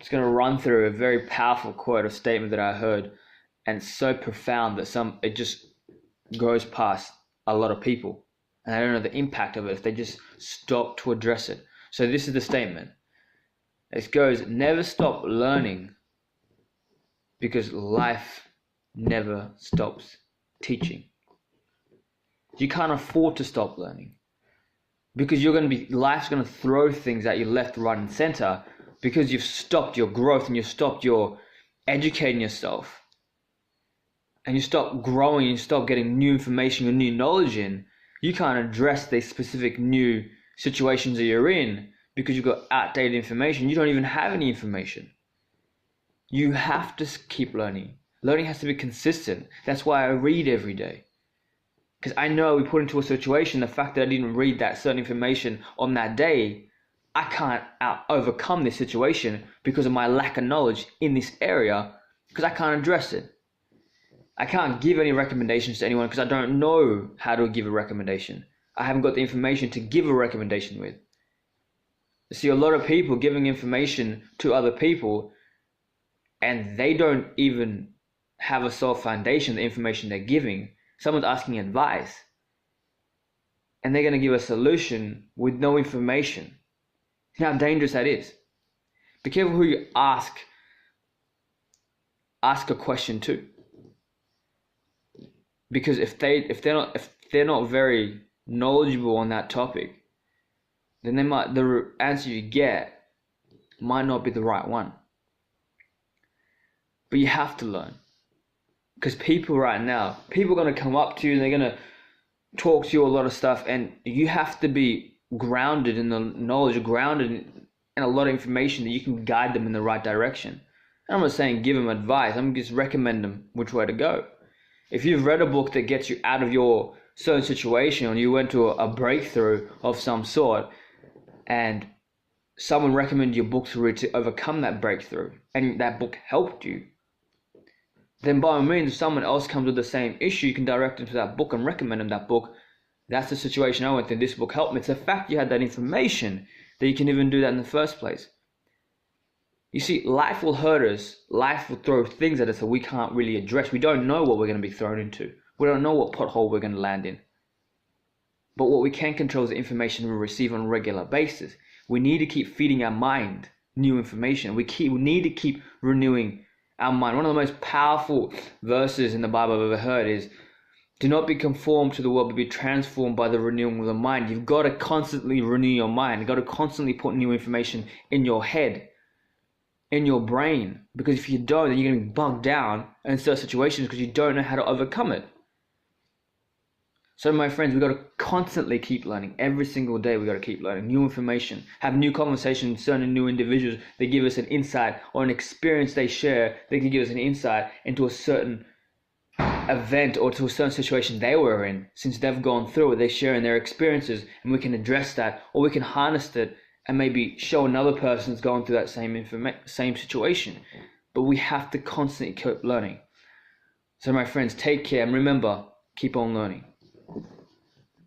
just going to run through a very powerful quote or statement that I heard, and it's so profound that it just goes past a lot of people, and I don't know the impact of it if they just stop to address it. So this is the statement. It goes, never stop learning because life never stops teaching. You can't afford to stop learning because life's going to throw things at you left, right, and center because you've stopped your growth and you've stopped your educating yourself and you stop growing, you stop getting new information and new knowledge in. You can't address the specific new situations that you're in because you've got outdated information. You don't even have any information. You have to keep learning. Learning has to be consistent. That's why I read every day. Because I know we put into a situation, the fact that I didn't read that certain information on that day, I can't overcome this situation because of my lack of knowledge in this area, because I can't address it. I can't give any recommendations to anyone because I don't know how to give a recommendation. I haven't got the information to give a recommendation with. You see a lot of people giving information to other people and they don't even have a solid foundation, the information they're giving. Someone's asking advice and they're going to give a solution with no information. You know how dangerous that is. Be careful who you ask a question to, because if they're not very knowledgeable on that topic, then the answer you get might not be the right one. But you have to learn. Because people right now, people are going to come up to you and they're going to talk to you a lot of stuff, and you have to be grounded in the knowledge, grounded in a lot of information that you can guide them in the right direction. And I'm not saying give them advice, I'm just recommend them which way to go. If you've read a book that gets you out of your certain situation, or you went to a breakthrough of some sort, and someone recommended your book to read to overcome that breakthrough, and that book helped you, then by all means, if someone else comes with the same issue, you can direct them to that book and recommend them that book. That's the situation I went through. This book helped me. It's the fact you had that information that you can even do that in the first place. You see, life will hurt us. Life will throw things at us that we can't really address. We don't know what we're going to be thrown into. We don't know what pothole we're going to land in. But what we can control is the information we receive on a regular basis. We need to keep feeding our mind new information. We need to keep renewing our mind. One of the most powerful verses in the Bible I've ever heard is, do not be conformed to the world, but be transformed by the renewing of the mind. You've got to constantly renew your mind. You've got to constantly put new information in your head, in your brain. Because if you don't, then you're going to be bogged down in certain situations because you don't know how to overcome it. So my friends, we've got to constantly keep learning. Every single day we've got to keep learning new information, have new conversations with certain new individuals. They give us an insight or an experience they share. They can give us an insight into a certain event or to a certain situation they were in. Since they've gone through it, they're sharing their experiences, and we can address that, or we can harness it and maybe show another person that's going through that same situation. But we have to constantly keep learning. So my friends, take care and remember, keep on learning.